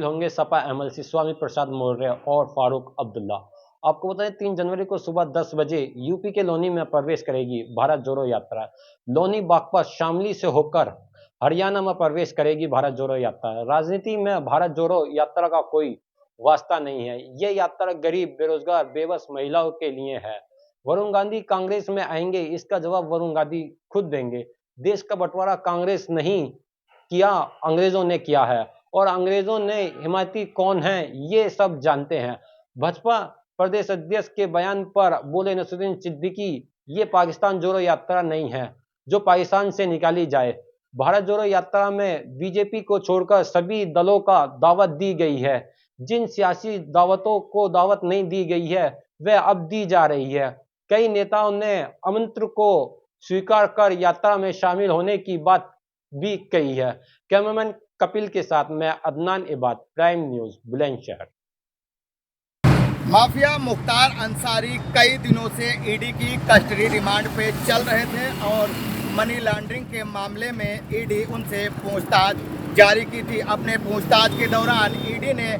होंगे सपा एमएलसी स्वामी प्रसाद मौर्य और फारूक अब्दुल्ला। आपको बताएं 3 जनवरी को सुबह 10 बजे यूपी के लोनी में प्रवेश करेगी भारत जोड़ो यात्रा। लोनी बागपत शामली से होकर हरियाणा में प्रवेश करेगी भारत जोड़ो यात्रा। राजनीति में भारत जोड़ो यात्रा का कोई वास्ता नहीं है। ये यात्रा गरीब, बेरोजगार, बेबस महिलाओं के लिए है। वरुण गांधी कांग्रेस में आएंगे, इसका जवाब वरुण गांधी खुद देंगे। देश का बंटवारा कांग्रेस नहीं किया, अंग्रेजों ने किया है और अंग्रेजों ने हिमायती कौन है ये सब जानते हैं। भाजपा प्रदेश अध्यक्ष के बयान पर बोले नसरुद्दीन सिद्दीकी, ये पाकिस्तान जोड़ो यात्रा नहीं है जो पाकिस्तान से निकाली जाए। भारत जोड़ो यात्रा में बीजेपी को छोड़कर सभी दलों का दावत दी गई है। जिन सियासी दावतों को दावत नहीं दी गई है वह अब दी जा रही है। कई नेताओं ने आमंत्रण को स्वीकार कर यात्रा में शामिल होने की बात भी कही है। कैमरामैन कपिल के साथ मैं Adnan Ibad, Prime News, Bulandshahr. Mafia Mukhtar Ansari कई दिनों से ईडी की कस्टडी रिमांड पे चल रहे थे और मनी लॉन्ड्रिंग के मामले में ईडी उनसे पूछताछ जारी की थी। अपने पूछताछ के दौरान ईडी ने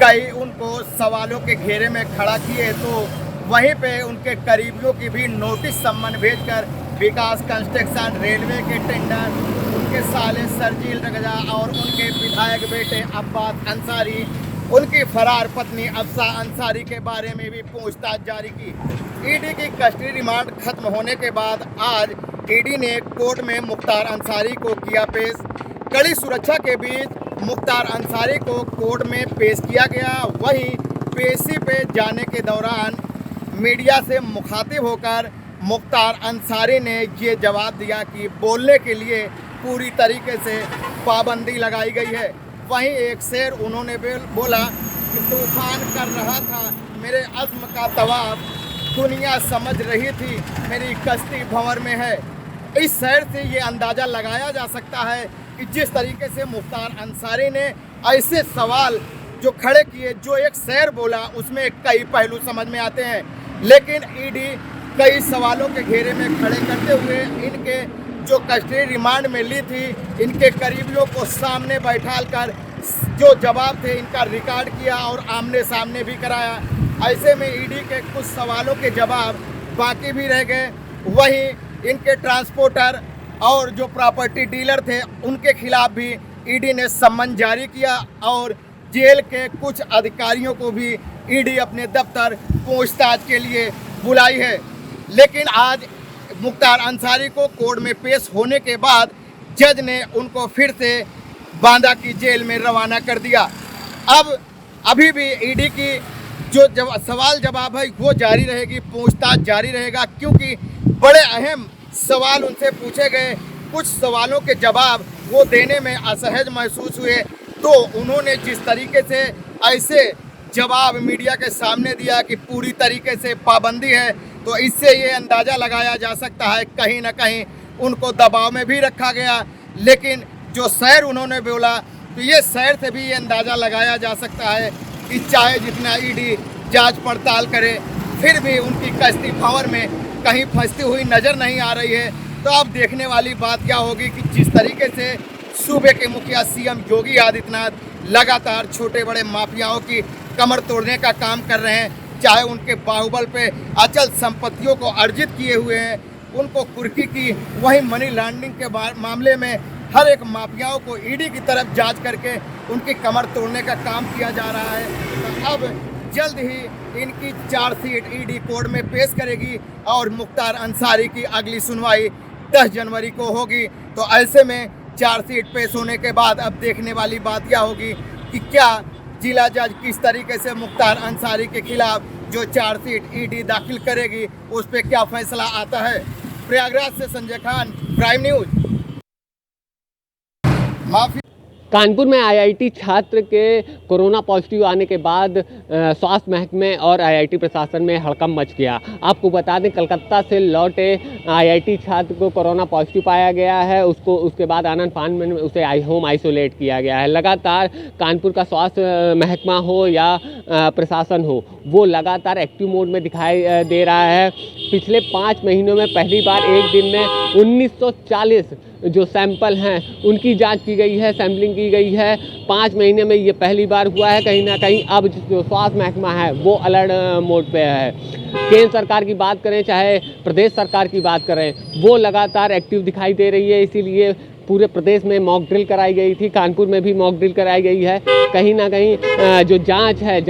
कई उनको सवालों के घेरे में खड़ा किए, तो वहीं पे उनके करीबियों की भी नोटिस सम्मन भेजकर विकास कंस्ट्रक्शन, रेलवे के टेंडर, उनके साले सरजील रगजा और उनके विधायक बेटे अब्बास अंसारी, उनकी फरार पत्नी अफसा अंसारी के बारे में भी पूछताछ जारी की। ईडी की कस्टडी रिमांड खत्म होने के बाद आज ईडी ने कोर्ट में मुख्तार अंसारी को किया पेश। कड़ी सुरक्षा के बीच मुख्तार अंसारी को कोर्ट में पेश किया गया। वहीं पेशी पे जाने के दौरान मीडिया से मुखातिब होकर मुख्तार अंसारी ने ये जवाब दिया कि बोलने के लिए पूरी तरीके से पाबंदी लगाई गई है। वहीं एक शेर उन्होंने बोला कि तूफान कर रहा था मेरे अज़्म का तवाफ, दुनिया समझ रही थी मेरी कश्ती भंवर में है। इस शेर से ये अंदाज़ा लगाया जा सकता है कि जिस तरीके से मुख्तार अंसारी ने ऐसे सवाल जो खड़े किए, जो एक शेर बोला, उसमें कई पहलू समझ में आते हैं, लेकिन ईडी कई सवालों के घेरे में खड़े करते हुए इनके जो कस्टडी रिमांड में ली थी, इनके करीबियों को सामने बैठाकर जो जवाब थे इनका रिकॉर्ड किया और आमने सामने भी कराया। ऐसे में ईडी के कुछ सवालों के जवाब बाकी भी रह गए। वहीं इनके ट्रांसपोर्टर और जो प्रॉपर्टी डीलर थे उनके खिलाफ भी ईडी ने सम्मन जारी किया और जेल के कुछ अधिकारियों को भी ईडी अपने दफ्तर पूछताछ के लिए बुलाई है। लेकिन आज मुख्तार अंसारी को कोर्ट में पेश होने के बाद जज ने उनको फिर से बांदा की जेल में रवाना कर दिया। अब अभी भी ईडी की जो सवाल जवाब है वो जारी रहेगी, पूछताछ जारी रहेगा, क्योंकि बड़े अहम सवाल उनसे पूछे गए। कुछ सवालों के जवाब वो देने में असहज महसूस हुए, तो उन्होंने जिस तरीके से ऐसे जवाब मीडिया के सामने दिया कि पूरी तरीके से पाबंदी है, तो इससे ये अंदाज़ा लगाया जा सकता है कहीं ना कहीं उनको दबाव में भी रखा गया। लेकिन जो शेर उन्होंने बोला, तो ये शेर से भी ये अंदाज़ा लगाया जा सकता है कि चाहे जितना ईडी जांच पड़ताल करे, फिर भी उनकी कश्ती भंवर में कहीं फंसती हुई नज़र नहीं आ रही है। तो अब देखने वाली बात क्या होगी कि जिस तरीके से सूबे के मुखिया सीएम योगी आदित्यनाथ लगातार छोटे बड़े माफियाओं की कमर तोड़ने का काम कर रहे हैं, चाहे उनके बाहुबल पे अचल संपत्तियों को अर्जित किए हुए हैं, उनको कुर्की की, वहीं मनी लॉन्ड्रिंग के मामले में हर एक माफियाओं को ईडी की तरफ जांच करके उनकी कमर तोड़ने का काम किया जा रहा है। तो अब जल्द ही इनकी चार्जशीट ईडी कोर्ट में पेश करेगी और मुख्तार अंसारी की अगली सुनवाई 10 जनवरी को होगी। तो ऐसे में चार्जशीट पेश होने के बाद अब देखने वाली बात क्या होगी कि क्या जिला जज किस तरीके से मुख्तार अंसारी के खिलाफ जो चार्जशीट ईडी दाखिल करेगी उस पर क्या फैसला आता है। प्रयागराज से संजय खान, प्राइम न्यूज। कानपुर में आईआईटी छात्र के कोरोना पॉजिटिव आने के बाद स्वास्थ्य महकमे और आईआईटी प्रशासन में हड़कंप मच गया। आपको बता दें, कलकत्ता से लौटे आईआईटी छात्र को कोरोना पॉजिटिव पाया गया है। उसके बाद आनंद फान में उसे होम आइसोलेट किया गया है। लगातार कानपुर का स्वास्थ्य महकमा हो या प्रशासन हो, वो लगातार एक्टिव मोड में दिखाई दे रहा है। पिछले 5 महीनों में पहली बार एक दिन में 1940 जो सैंपल हैं उनकी जांच की गई है, सैम्पलिंग की गई है। 5 महीने में ये पहली बार हुआ है। कहीं ना कहीं अब जो स्वास्थ्य महकमा है वो अलर्ट मोड पे है। केंद्र सरकार की बात करें चाहे प्रदेश सरकार की बात करें, वो लगातार एक्टिव दिखाई दे रही है। इसीलिए पूरे प्रदेश में मॉक ड्रिल कराई गई थी, कानपुर में भी मॉक ड्रिल कराई गई है। कहीं ना कहीं जो जांच है,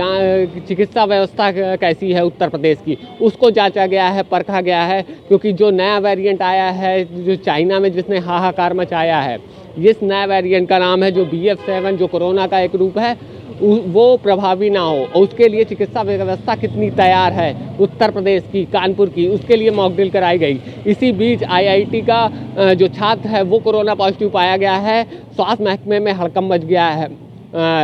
चिकित्सा व्यवस्था कैसी है उत्तर प्रदेश की, उसको जांचा गया है, परखा गया है। क्योंकि जो नया वेरिएंट आया है, जो चाइना में जिसने हाहाकार मचाया है, इस नया वेरिएंट का नाम है जो BF7, जो कोरोना का एक रूप है, वो प्रभावी ना हो। और उसके लिए चिकित्सा व्यवस्था कितनी तैयार है उत्तर प्रदेश की, कानपुर की, उसके लिए मॉक ड्रिल कराई गई। इसी बीच IIT का जो छात्र है वो कोरोना पॉजिटिव पाया गया है। स्वास्थ्य महकमे में हड़कंप मच गया है,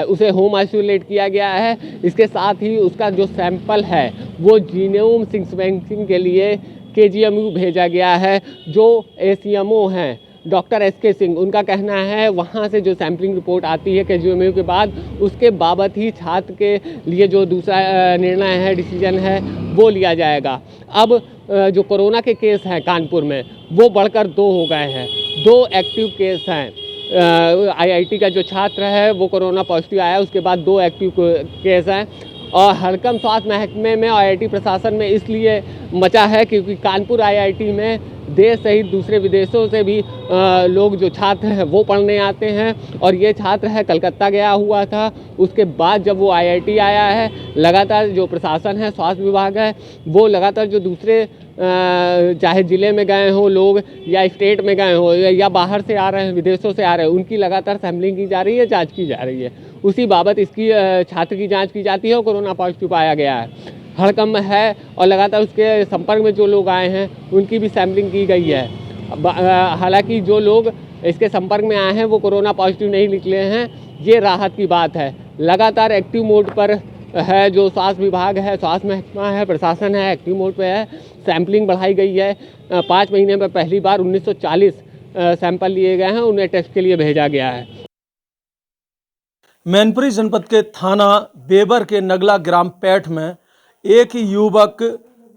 उसे होम आइसोलेट किया गया है। इसके साथ ही उसका जो सैंपल है वो जीनोम सीक्वेंसिंग के लिए KGMU भेजा गया है। जो ACMO हैं डॉक्टर SK सिंह, उनका कहना है वहाँ से जो सैम्पलिंग रिपोर्ट आती है KGMU के बाद, उसके बाबत ही छात्र के लिए जो दूसरा निर्णय है, डिसीजन है, वो लिया जाएगा। अब जो कोरोना के केस हैं कानपुर में वो बढ़कर 2 हो गए हैं, 2 एक्टिव केस हैं। IIT का जो छात्र है वो कोरोना पॉजिटिव आया, उसके बाद 2 एक्टिव केस हैं। और हड़कंप स्वास्थ्य महकमे में, IIT प्रशासन में इसलिए मचा है क्योंकि कानपुर IIT में देश सहित दूसरे विदेशों से भी लोग जो छात्र हैं वो पढ़ने आते हैं। और ये छात्र है कलकत्ता गया हुआ था, उसके बाद जब वो IIT आया है, लगातार जो प्रशासन है, स्वास्थ्य विभाग है, वो लगातार जो दूसरे चाहे ज़िले में गए हों लोग या स्टेट में गए हों या बाहर से आ रहे हैं, विदेशों से आ रहे हैं, उनकी लगातार सैम्पलिंग की जा रही है, जाँच की जा रही है। उसी बाबत इसकी छात्र की जाँच की जाती है और कोरोना पॉजिटिव पाया गया है। हड़कंप है और लगातार उसके संपर्क में जो लोग आए हैं उनकी भी सैम्पलिंग की गई है। हालांकि जो लोग इसके संपर्क में आए हैं वो कोरोना पॉजिटिव नहीं निकले हैं, ये राहत की बात है। लगातार एक्टिव मोड पर है जो स्वास्थ्य विभाग है, स्वास्थ्य महकमा है, प्रशासन है, एक्टिव मोड पे है। सैम्पलिंग बढ़ाई गई है। 5 महीने में पहली बार 1940 सैंपल लिए गए हैं, उन्हें टेस्ट के लिए भेजा गया है। मैनपुरी जनपद के थाना बेबर के नगला ग्राम पैठ में एक युवक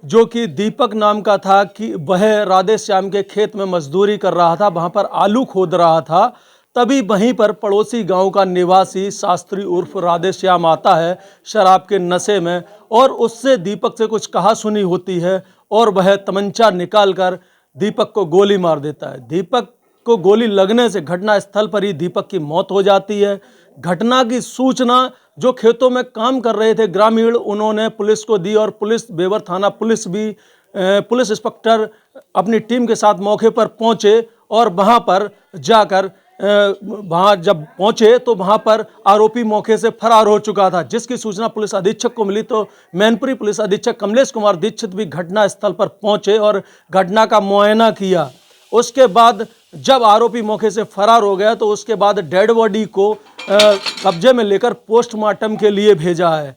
जो कि दीपक नाम का था कि वह राधे श्याम के खेत में मजदूरी कर रहा था, वहां पर आलू खोद रहा था। तभी वहीं पर पड़ोसी गांव का निवासी शास्त्री उर्फ राधे श्याम आता है शराब के नशे में, और उससे दीपक से कुछ कहासुनी होती है और वह तमंचा निकालकर दीपक को गोली मार देता है। दीपक को गोली लगने से घटना स्थल पर ही दीपक की मौत हो जाती है। घटना की सूचना जो खेतों में काम कर रहे थे ग्रामीण, उन्होंने पुलिस को दी और पुलिस, बेबर थाना पुलिस भी, पुलिस इंस्पेक्टर अपनी टीम के साथ मौके पर पहुंचे और वहां पर जाकर वहां जब पहुंचे तो वहां पर आरोपी मौके से फरार हो चुका था। जिसकी सूचना पुलिस अधीक्षक को मिली तो मैनपुरी पुलिस अधीक्षक कमलेश कुमार दीक्षित भी घटना स्थल पर पहुंचे और घटना का मुआयना किया। उसके बाद जब आरोपी मौके से फरार हो गया तो उसके बाद डेड बॉडी को कब्जे में लेकर पोस्टमार्टम के लिए भेजा है।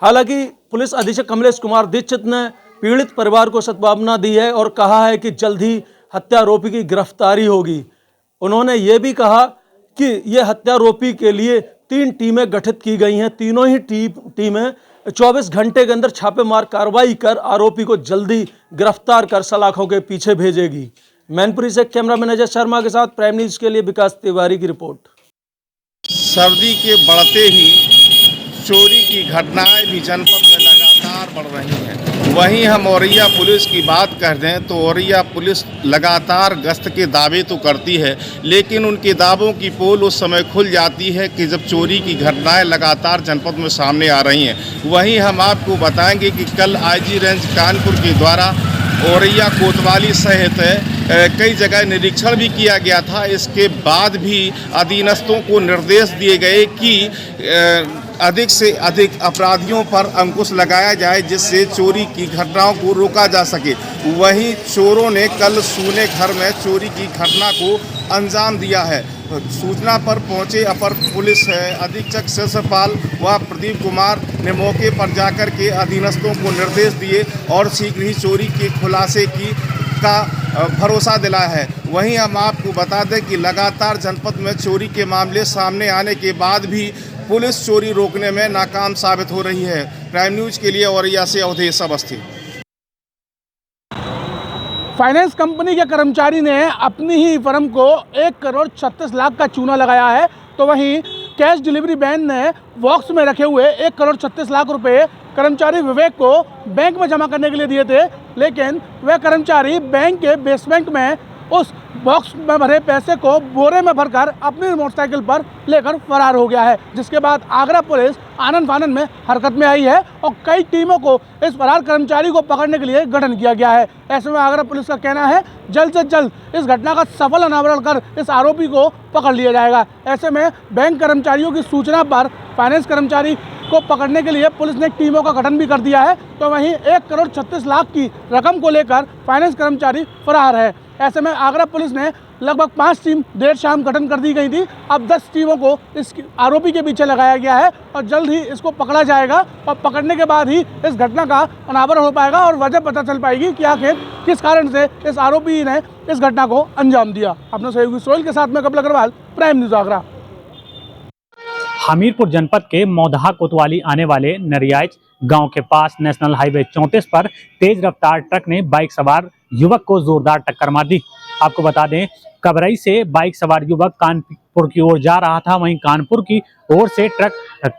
हालांकि पुलिस अधीक्षक कमलेश कुमार दीक्षित ने पीड़ित परिवार को सांत्वना दी है और कहा है कि जल्द ही हत्यारोपी की गिरफ्तारी होगी। उन्होंने ये भी कहा कि ये हत्यारोपी के लिए 3 टीमें गठित की गई हैं। तीनों ही टीमें 24 घंटे के अंदर छापेमार कार्रवाई कर आरोपी को जल्दी गिरफ्तार कर सलाखों के पीछे भेजेगी। मैनपुरी से कैमरामैन अजय शर्मा के साथ प्राइम न्यूज के लिए विकास तिवारी की रिपोर्ट। सर्दी के बढ़ते ही चोरी की घटनाएं भी जनपद में लगातार बढ़ रही हैं। वहीं हम औरैया पुलिस की बात कर दें तो औरैया पुलिस लगातार गश्त के दावे तो करती है, लेकिन उनके दावों की पोल उस समय खुल जाती है कि जब चोरी की घटनाएं लगातार जनपद में सामने आ रही हैं। वहीं हम आपको बताएंगे कि कल IG रेंज कानपुर के द्वारा औरैया, कोतवाली सहित कई जगह निरीक्षण भी किया गया था। इसके बाद भी अधीनस्थों को निर्देश दिए गए कि अधिक से अधिक अपराधियों पर अंकुश लगाया जाए, जिससे चोरी की घटनाओं को रोका जा सके। वहीं चोरों ने कल सूने घर में चोरी की घटना को अंजाम दिया है। सूचना पर पहुंचे अपर पुलिस अधीक्षक शिरसपाल व प्रदीप कुमार ने मौके पर जाकर के अधीनस्थों को निर्देश दिए और शीघ्र ही चोरी के खुलासे का भरोसा दिलाया है। वहीं हम आपको बता दें कि लगातार जनपद में चोरी के मामले सामने आने के बाद भी पुलिस चोरी रोकने में नाकाम साबित हो रही है। प्राइम न्यूज के लिए औरैया से अवधेश अवस्थी। फाइनेंस कंपनी के कर्मचारी ने अपनी ही फर्म को 1,36,00,000 का चूना लगाया है, तो वहीं कैश डिलीवरी वैन ने बॉक्स में रखे हुए 1,36,00,000 रुपये कर्मचारी विवेक को बैंक में जमा करने के लिए दिए थे, लेकिन वह कर्मचारी बैंक के बेसमेंट में उस बॉक्स में भरे पैसे को बोरे में भरकर अपनी मोटरसाइकिल पर लेकर फरार हो गया है, जिसके बाद आगरा पुलिस आनन फानन में हरकत में आई है और कई टीमों को इस फरार कर्मचारी को पकड़ने के लिए गठन किया गया है। ऐसे में आगरा पुलिस का कहना है जल्द से जल्द इस घटना का सफल अनावरण कर इस आरोपी को पकड़ लिया जाएगा। ऐसे में बैंक कर्मचारियों की सूचना पर फाइनेंस कर्मचारी को पकड़ने के लिए पुलिस ने टीमों का गठन भी कर दिया है, तो वहीं 1,36,00,000 की रकम को लेकर फाइनेंस कर्मचारी फरार है। ऐसे में आगरा पुलिस ने लगभग 5 टीम देर शाम गठन कर दी गई थी। अब 10 टीमों को इस आरोपी के पीछे लगाया गया है और जल्द ही इसको पकड़ा जाएगा और पकड़ने के बाद ही इस घटना का अनावरण हो पाएगा और वजह पता चल पाएगी कि आखिर किस कारण से इस आरोपी ने इस घटना को अंजाम दिया। अपने सहयोगी सोहेल के साथ में कपिल अग्रवाल, प्राइम न्यूज़ आगरा। हमीरपुर जनपद के मौदहा कोतवाली आने वाले नरियाज गांव के पास नेशनल हाईवे 34 पर तेज रफ्तार ट्रक ने बाइक सवार युवक को जोरदार टक्कर मार दी। आपको बता दें, कबरई से बाइक सवार युवक कानपुर की ओर जा रहा था, वहीं कानपुर की ओर से ट्रक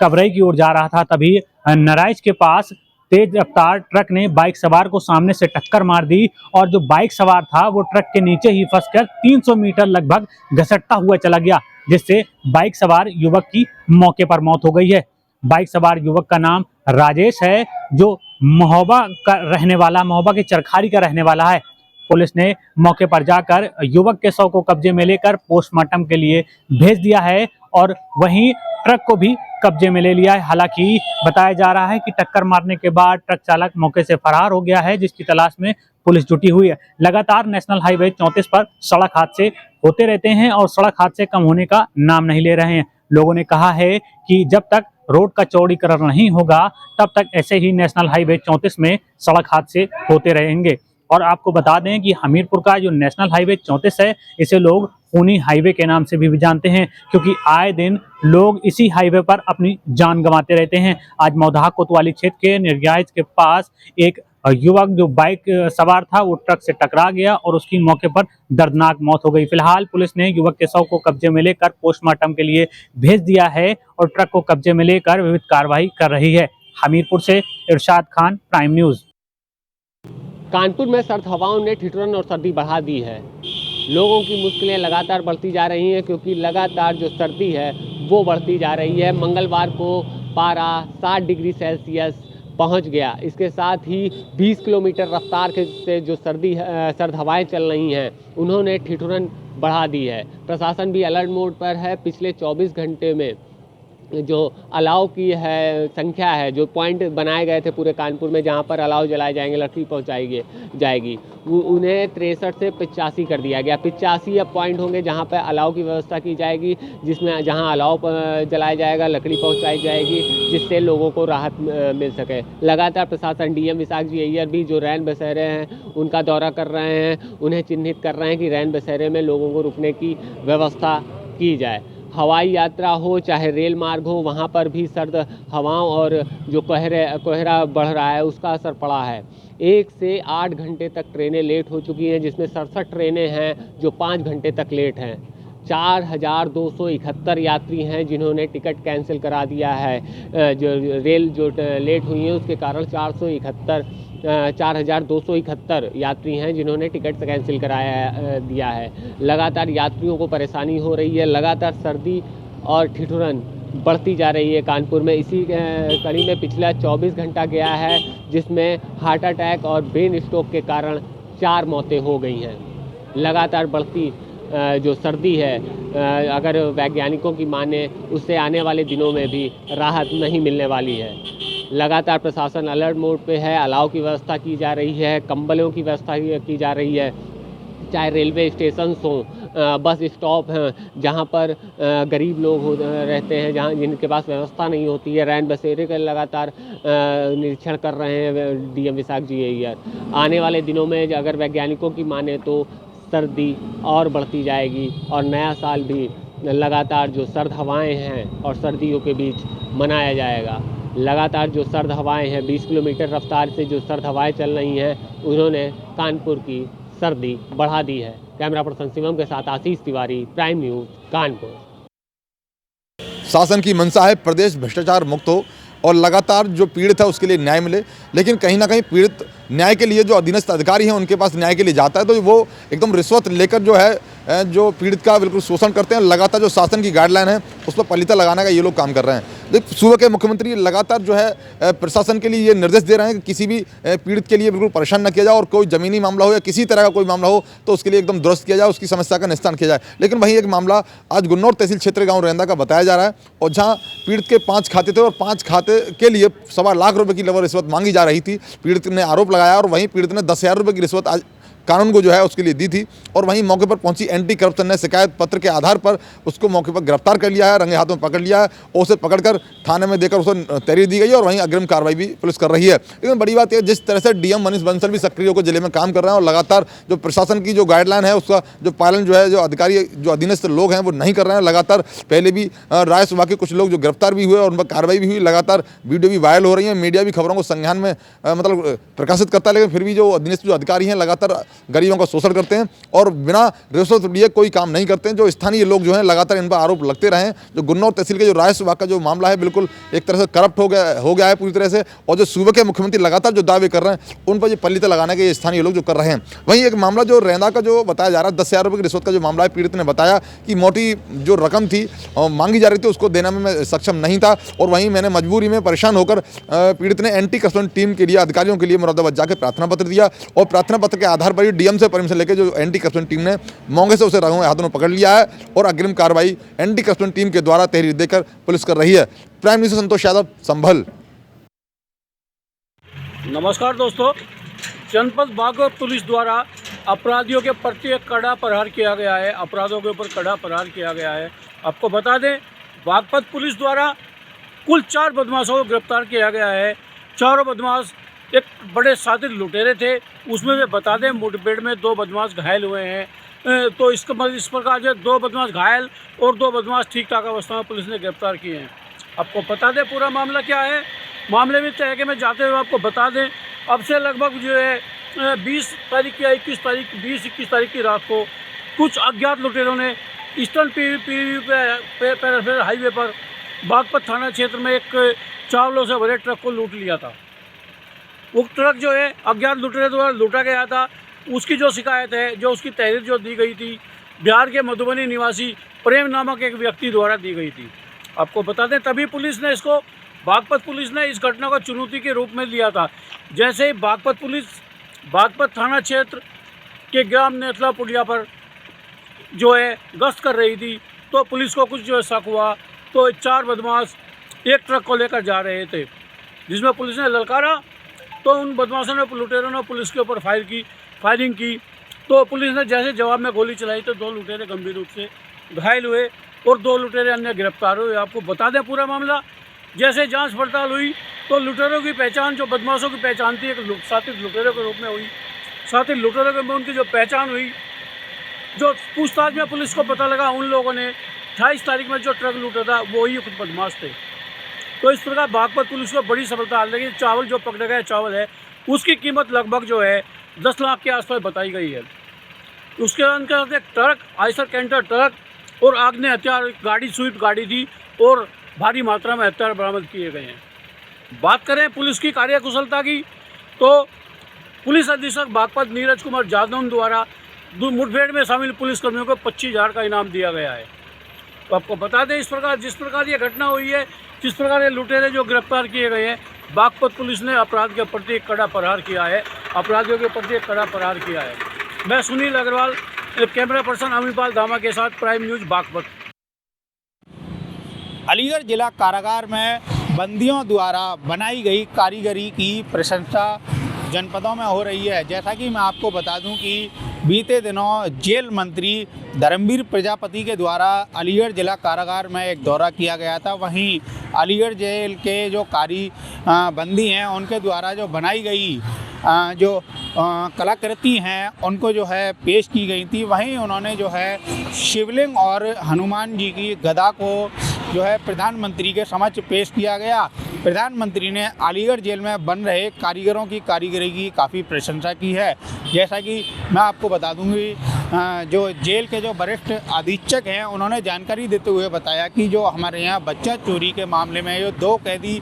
कबरई की ओर जा रहा था। तभी नराइज के पास तेज रफ्तार ट्रक ने बाइक सवार को सामने से टक्कर मार दी और जो बाइक सवार था वो ट्रक के नीचे ही फंसकर 300 मीटर लगभग घसटता हुआ चला गया, जिससे बाइक सवार युवक की मौके पर मौत हो गई है। बाइक सवार युवक का नाम राजेश है, जो महोबा के चरखारी का रहने वाला है। पुलिस ने मौके पर जाकर युवक के शव को कब्जे में लेकर पोस्टमार्टम के लिए भेज दिया है और वहीं ट्रक को भी कब्जे में ले लिया है। हालांकि बताया जा रहा है कि टक्कर मारने के बाद ट्रक चालक मौके से फरार हो गया है, जिसकी तलाश में पुलिस जुटी हुई है। लगातार नेशनल हाईवे 34 पर सड़क हादसे होते रहते हैं और सड़क हादसे कम होने का नाम नहीं ले रहे हैं। लोगों ने कहा है कि जब तक रोड का चौड़ीकरण नहीं होगा तब तक ऐसे ही नेशनल हाईवे 34 में सड़क हादसे होते रहेंगे। और आपको बता दें कि हमीरपुर का जो नेशनल हाईवे 34 है, इसे लोग खूनी हाईवे के नाम से भी जानते हैं, क्योंकि आए दिन लोग इसी हाईवे पर अपनी जान गंवाते रहते हैं। आज मौदहा कोतवाली क्षेत्र के निर्याज के पास एक युवक जो बाइक सवार था वो ट्रक से टकरा गया और उसकी मौके पर दर्दनाक मौत हो गई। फिलहाल पुलिस ने युवक के शव को कब्जे में लेकर पोस्टमार्टम के लिए भेज दिया है और ट्रक को कब्जे में लेकर विविध कार्रवाई कर रही है। हमीरपुर से इरशाद खान, प्राइम न्यूज़। कानपुर में सर्द हवाओं ने ठिठुरन और सर्दी बढ़ा दी है। लोगों की मुश्किलें लगातार बढ़ती जा रही हैं, क्योंकि लगातार जो सर्दी है वो बढ़ती जा रही है। मंगलवार को पारा 60 डिग्री सेल्सियस पहुंच गया। इसके साथ ही 20 किलोमीटर रफ्तार से जो सर्द हवाएं चल रही हैं, उन्होंने ठिठुरन बढ़ा दी है। प्रशासन भी अलर्ट मोड पर है। पिछले 24 घंटे में जो अलाव की है संख्या है, जो पॉइंट बनाए गए थे पूरे कानपुर में जहां पर अलाव जलाए जाएंगे, लकड़ी पहुंचाई जाएगी, उन्हें 63 से 85 कर दिया गया। 85 अब पॉइंट होंगे जहां पर अलाव की व्यवस्था की जाएगी, जिसमें जहां अलाव जलाया जाएगा, लकड़ी पहुंचाई जाएगी, जिससे लोगों को राहत मिल सके। लगातार प्रशासन डीएम विशाख जी अय्यर भी जो रैन बसेरे हैं उनका दौरा कर रहे हैं, उन्हें चिन्हित कर रहे हैं कि रैन बसेरे में लोगों को रुकने की व्यवस्था की जाए। हवाई यात्रा हो चाहे रेल मार्ग हो, वहाँ पर भी सर्द हवाओं और जो कोहरा बढ़ रहा है उसका असर पड़ा है। 1 से 8 घंटे तक ट्रेनें लेट हो चुकी हैं, जिसमें 67 ट्रेनें हैं जो 5 घंटे तक लेट हैं। 4,271 यात्री हैं जिन्होंने टिकट कैंसिल करा दिया है। जो रेल जो लेट हुई है उसके कारण 4,271 यात्री हैं जिन्होंने टिकट कैंसिल दिया है। लगातार यात्रियों को परेशानी हो रही है। लगातार सर्दी और ठिठुरन बढ़ती जा रही है कानपुर में। इसी कड़ी में पिछला 24 घंटा गया है, जिसमें हार्ट अटैक और ब्रेन स्ट्रोक के कारण 4 मौतें हो गई हैं। लगातार बढ़ती जो सर्दी है, अगर वैज्ञानिकों की माने, उससे आने वाले दिनों में भी राहत नहीं मिलने वाली है। लगातार प्रशासन अलर्ट मोड पे है। अलाव की व्यवस्था की जा रही है, कंबलों की व्यवस्था की जा रही है, चाहे रेलवे स्टेशन हों, बस स्टॉप हैं जहाँ पर गरीब लोग रहते हैं, जहाँ जिनके पास व्यवस्था नहीं होती है। रैन बसेरे का लगातार निरीक्षण कर रहे हैं डीएम विशाख जी अय्यर। आने वाले दिनों में अगर वैज्ञानिकों की माने तो सर्दी और बढ़ती जाएगी और नया साल भी लगातार जो सर्द हवाएं हैं और सर्दियों के बीच मनाया जाएगा। लगातार जो सर्द हवाएं हैं, 20 किलोमीटर रफ्तार से जो सर्द हवाएं चल रही हैं, उन्होंने कानपुर की सर्दी बढ़ा दी है। कैमरा पर्सन शिवम के साथ आशीष तिवारी, प्राइम न्यूज़, कानपुर। शासन की मंशा है प्रदेश भ्रष्टाचार मुक्त हो और लगातार जो पीड़ित है उसके लिए न्याय मिले, लेकिन कहीं ना कहीं पीड़ित न्याय के लिए जो अधीनस्थ अधिकारी हैं उनके पास न्याय के लिए जाता है तो वो एकदम रिश्वत लेकर जो है जो पीड़ित का बिल्कुल शोषण करते हैं। लगातार जो शासन की गाइडलाइन है उस पर पलीता लगाने का ये लोग काम कर रहे हैं। सूबे के मुख्यमंत्री लगातार जो है प्रशासन के लिए ये निर्देश दे रहे हैं कि किसी भी पीड़ित के लिए बिल्कुल परेशान न किया जाए और कोई ज़मीनी मामला हो या किसी तरह का कोई मामला हो तो उसके लिए एकदम दुरुस्त किया जाए, उसकी समस्या का निस्तारण किया जाए। लेकिन वहीं एक मामला आज गुन्नौर तहसील क्षेत्र गाँव रेंदा का बताया जा रहा है और जहाँ पीड़ित के 5 खाते थे और 5 खाते के लिए 1.25 लाख रुपये की लेबर रिश्वत मांगी जा रही थी। पीड़ित ने आरोप लगाया और वहीं पीड़ित ने 10,000 रुपये की रिश्वत आज कानून को जो है उसके लिए दी थी और वहीं मौके पर पहुंची एंटी करप्शन ने शिकायत पत्र के आधार पर उसको मौके पर गिरफ्तार कर लिया है, रंगे हाथों में पकड़ लिया है और उसे पकड़कर थाने में देकर उसे तहरीर दी गई है और वहीं अग्रिम कार्रवाई भी पुलिस कर रही है। लेकिन बड़ी बात यह जिस तरह से डीएम मनीष बंसल भी सक्रिय होकर जिले में काम कर रहे हैं और लगातार जो प्रशासन की जो गाइडलाइन है उसका जो पालन जो है जो अधिकारी जो अधीनस्थ लोग हैं वो नहीं कर रहे हैं। लगातार पहले भी रायसभा के कुछ लोग जो गिरफ्तार भी हुए और उन पर कार्रवाई भी हुई, लगातार वीडियो भी वायरल हो रही है, मीडिया भी खबरों को संज्ञान में मतलब प्रकाशित करता है। लेकिन फिर भी जो अधीनस्थ जो अधिकारी हैं लगातार गरीबों का शोषण करते हैं और बिना रिश्वत लिए कोई काम नहीं करते हैं। जो स्थानीय लोग जो हैं लगातार इन पर आरोप लगते रहे हैं। जो गुन्नौर तहसील के जो रायसभा का जो मामला है बिल्कुल एक तरह से करप्ट हो गया है पूरी तरह से और जो सूबे के मुख्यमंत्री लगातार जो दावे कर रहे हैं उन पर ये पलीता लगाने के स्थानीय लोग जो कर रहे हैं। वहीं एक मामला जो रेंदा का जो बताया जा रहा है 10,000 रुपये की रिश्वत का जो मामला है, पीड़ित ने बताया कि मोटी जो रकम थी मांगी जा रही थी उसको देने में मैं सक्षम नहीं था और वहीं मैंने मजबूरी में परेशान होकर पीड़ित ने एंटी करप्शन टीम के लिए अधिकारियों के लिए मुरादाबाद जाकर प्रार्थना पत्र दिया और प्रार्थना पत्र के आधार पर ही डीएम से परमिशन लेकर जो एंटी करप्शन टीम ने मौके से उसे रंगों में हाथों में पकड़ लिया है और अग्रिम कार्रवाई एंटी करप्शन टीम के द्वारा तहरीर देकर पुलिस कर रही है। प्राइम न्यूज़ से संतोष यादव, संभल। नमस्कार दोस्तों, जनपद बागपत पुलिस द्वारा अपराधियों के प्रति कड़ा प्रहार किया गया है, अपराधों के ऊपर कड़ा प्रहार किया गया है। आपको बता दें बागपत पुलिस द्वारा कुल 4 बदमाशों को गिरफ्तार किया गया है। चारों बदमाश एक बड़े शातिर लुटेरे थे, उसमें से बता दें मुठभेड़ में 2 बदमाश घायल हुए हैं। तो इस प्रकार जो 2 बदमाश घायल और 2 बदमाश ठीक ठाक अवस्था में पुलिस ने गिरफ्तार किए हैं। आपको बता दें पूरा मामला क्या है। मामले में तहके में जाते हुए आपको बता दें अब से लगभग जो है 20 तारीख या 21 तारीख की रात को कुछ अज्ञात लुटेरों ने ईस्टर्न पेरिफेरल हाईवे पर बागपत थाना क्षेत्र में एक चावलों से भरे ट्रक को लूट लिया था। वो ट्रक जो है अज्ञात लुटेरे द्वारा लूटा गया था। उसकी जो शिकायत है, जो उसकी तहरीर जो दी गई थी, बिहार के मधुबनी निवासी प्रेम नामक एक व्यक्ति द्वारा दी गई थी। आपको बता दें तभी पुलिस ने इसको बागपत पुलिस ने इस घटना को चुनौती के रूप में लिया था। जैसे ही बागपत पुलिस बागपत थाना क्षेत्र के ग्राम नेतला पुलिया पर जो है गश्त कर रही थी तो पुलिस को कुछ जो है शक हुआ तो 4 बदमाश एक ट्रक को लेकर जा रहे थे, जिसमें पुलिस ने ललकारा तो उन बदमाशों ने लुटेरों ने पुलिस के ऊपर फायरिंग की तो पुलिस ने जैसे जवाब में गोली चलाई तो 2 लुटेरे गंभीर रूप से घायल हुए और 2 लुटेरे अन्य गिरफ्तार हुए। आपको बता दें पूरा मामला जैसे जांच पड़ताल हुई तो लुटेरों की पहचान जो बदमाशों की पहचान थी एक शातिर लुटेरों के रूप में हुई। शातिर लुटेरों में उनकी जो पहचान हुई, जो पूछताछ में पुलिस को पता लगा उन लोगों ने 28 तारीख में जो ट्रक लूटा था वो ही खुद बदमाश थे। तो इस प्रकार बागपत पुलिस को बड़ी सफलता हाल लगी। चावल जो पकड़े गए चावल है उसकी कीमत लगभग जो है 10 लाख के आसपास बताई गई है। उसके अंदर एक ट्रक, आयसर कैंटर ट्रक और आग्नेय हथियार गाड़ी, स्विफ्ट गाड़ी थी और भारी मात्रा में हथियार बरामद किए गए हैं। बात करें पुलिस की कार्यकुशलता की तो पुलिस अधीक्षक बागपत नीरज कुमार जादव द्वारा मुठभेड़ में शामिल पुलिसकर्मियों को 25,000 का इनाम दिया गया है। तो आपको बता दें जिस प्रकार ये घटना हुई है, जिस प्रकार ये लुटेरे जो गिरफ्तार किए गए हैं, बागपत पुलिस ने अपराध के प्रति कड़ा प्रहार किया है, अपराधियों के प्रति कड़ा प्रहार किया है। मैं सुनील अग्रवाल, कैमरा पर्सन अमिपाल धामा के साथ, प्राइम न्यूज़ बागपत। अलीगढ़ जिला कारागार में बंदियों द्वारा बनाई गई कारीगरी की प्रशंसा जनपदों में हो रही है। जैसा कि मैं आपको बता दूं कि बीते दिनों जेल मंत्री धर्मवीर प्रजापति के द्वारा अलीगढ़ जिला कारागार में एक दौरा किया गया था। वहीं अलीगढ़ जेल के जो बंदी हैं उनके द्वारा जो बनाई गई जो कलाकृति हैं उनको जो है पेश की गई थी। वहीं उन्होंने जो है शिवलिंग और हनुमान जी की गदा को जो है प्रधानमंत्री के समक्ष पेश किया गया। प्रधानमंत्री ने अलीगढ़ जेल में बन रहे कारीगरों की कारीगरी की काफ़ी प्रशंसा की है। जैसा कि मैं आपको बता दूंगी, जो जेल के जो वरिष्ठ अधीक्षक हैं उन्होंने जानकारी देते हुए बताया कि जो हमारे यहाँ बच्चा चोरी के मामले में जो 2 कैदी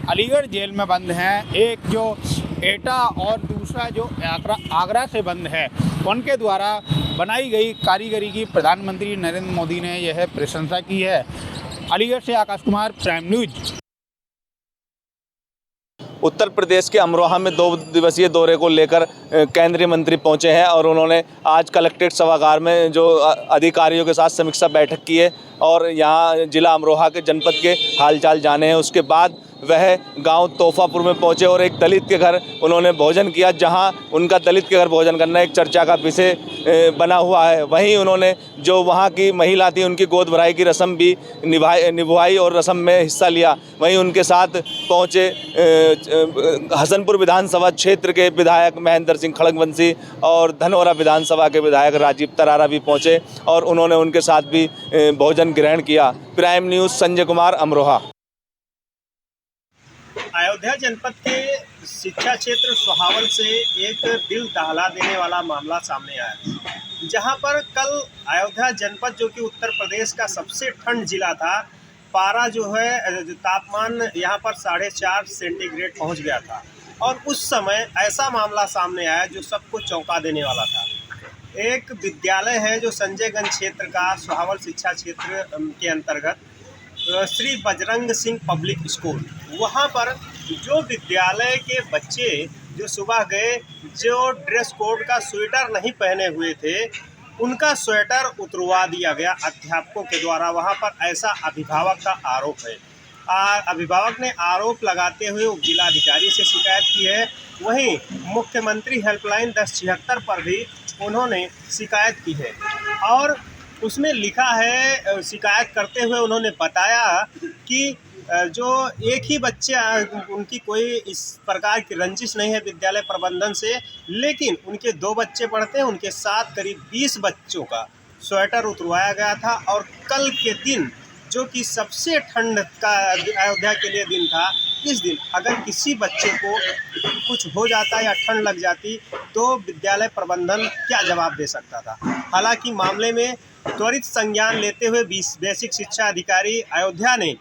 अलीगढ़ जेल में बंद हैं, एक जो एटा और दूसरा जो आगरा से बंद है, उनके द्वारा बनाई गई कारीगरी की प्रधानमंत्री नरेंद्र मोदी ने यह प्रशंसा की है। अलीगढ़ से आकाश कुमार, प्राइम न्यूज। उत्तर प्रदेश के अमरोहा में 2 दिवसीय दौरे को लेकर केंद्रीय मंत्री पहुंचे हैं और उन्होंने आज कलेक्ट्रेट सभागार में जो अधिकारियों के साथ समीक्षा बैठक की है और यहां जिला अमरोहा के जनपद के हालचाल जाने हैं। उसके बाद वह गांव तोहफापुर में पहुंचे और एक दलित के घर उन्होंने भोजन किया, जहां उनका दलित के घर भोजन करना एक चर्चा का विषय बना हुआ है। वहीं उन्होंने जो वहां की महिला थी उनकी गोद भराई की रस्म भी निभाई और रस्म में हिस्सा लिया। वहीं उनके साथ पहुंचे हसनपुर विधानसभा क्षेत्र के विधायक महेंद्र सिंह खड़गवंशी और धनौरा विधानसभा के विधायक राजीव तरारा भी पहुंचे और उन्होंने उनके साथ भी भोजन ग्रहण किया। Prime News, Sanjay Kumar, Amroha. अयोध्या जनपद के शिक्षा क्षेत्र सुहावल से एक दिल दहला देने वाला मामला सामने आया, जहां पर कल अयोध्या जनपद जो कि उत्तर प्रदेश का सबसे ठंड जिला था, पारा जो है तापमान यहां पर 4.5 सेंटीग्रेड पहुंच गया था और उस समय ऐसा मामला सामने आया जो सबको चौंका देने वाला था। एक विद्यालय है जो संजयगंज क्षेत्र का सुहावल शिक्षा क्षेत्र के अंतर्गत श्री बजरंग सिंह पब्लिक स्कूल, वहाँ पर जो विद्यालय के बच्चे जो सुबह गए, जो ड्रेस कोड का स्वेटर नहीं पहने हुए थे, उनका स्वेटर उतरवा दिया गया अध्यापकों के द्वारा। वहाँ पर ऐसा अभिभावक का आरोप है। अभिभावक ने आरोप लगाते हुए उप जिलाधिकारी से शिकायत की है। वहीं मुख्यमंत्री हेल्पलाइन 1076 पर भी उन्होंने शिकायत की है और उसमें लिखा है, शिकायत करते हुए उन्होंने बताया कि जो एक ही बच्चे, उनकी कोई इस प्रकार की रंजिश नहीं है विद्यालय प्रबंधन से, लेकिन उनके 2 बच्चे पढ़ते हैं, उनके साथ करीब 20 बच्चों का स्वेटर उतरवाया गया था। और कल के दिन जो कि सबसे ठंड का अयोध्या के लिए दिन था, इस दिन अगर किसी बच्चे को कुछ हो जाता या ठंड लग जाती तो विद्यालय प्रबंधन क्या जवाब दे सकता था। हालांकि मामले में त्वरित संज्ञान लेते हुए बेसिक शिक्षा अधिकारी अयोध्या ने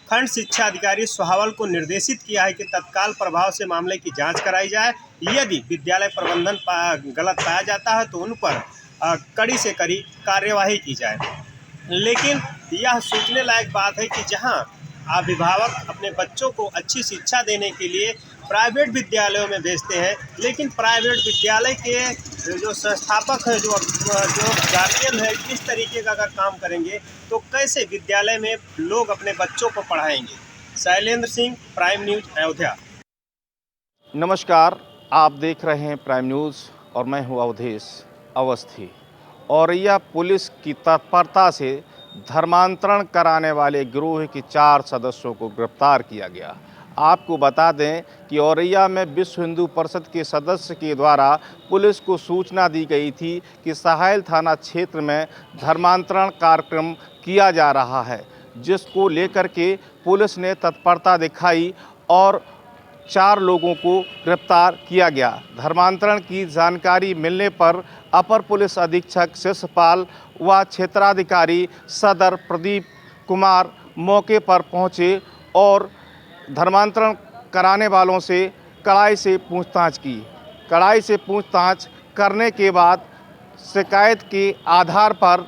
खंड शिक्षा अधिकारी सुहावल को निर्देशित किया है कि तत्काल प्रभाव से मामले की जांच कराई जाए। यदि विद्यालय प्रबंधन गलत पाया जाता है तो उन पर कड़ी से कड़ी कार्यवाही की जाए। लेकिन यह सोचने लायक बात है कि जहां अभिभावक अपने बच्चों को अच्छी शिक्षा देने के लिए प्राइवेट विद्यालयों में भेजते हैं, लेकिन प्राइवेट विद्यालय के जो संस्थापक हैं, जो गार्जियन है, इस तरीके का अगर काम करेंगे तो कैसे विद्यालय में लोग अपने बच्चों को पढ़ाएंगे। Shailendra Singh, prime news, Ayodhya. नमस्कार, आप देख रहे हैं प्राइम न्यूज़ और मैं हूं अवधेश अवस्थी। औरैया पुलिस की तत्परता से धर्मांतरण कराने वाले गिरोह के 4 सदस्यों को गिरफ्तार किया गया। आपको बता दें कि औरैया में विश्व हिंदू परिषद के सदस्य के द्वारा पुलिस को सूचना दी गई थी कि सहायल थाना क्षेत्र में धर्मांतरण कार्यक्रम किया जा रहा है, जिसको लेकर के पुलिस ने तत्परता दिखाई और 4 लोगों को गिरफ्तार किया गया। धर्मांतरण की जानकारी मिलने पर अपर पुलिस अधीक्षक शिशुपाल व क्षेत्राधिकारी सदर प्रदीप कुमार मौके पर पहुंचे और धर्मांतरण कराने वालों से कड़ाई से पूछताछ की। कड़ाई से पूछताछ करने के बाद शिकायत के आधार पर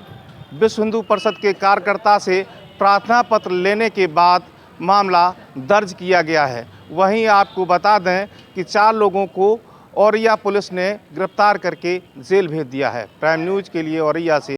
विश्व हिंदू परिषद के कार्यकर्ता से प्रार्थना पत्र लेने के बाद मामला दर्ज किया गया है। वहीं आपको बता दें कि 4 लोगों को औरैया पुलिस ने गिरफ्तार करके जेल भेज दिया है। प्राइम न्यूज़ के लिए औरैया से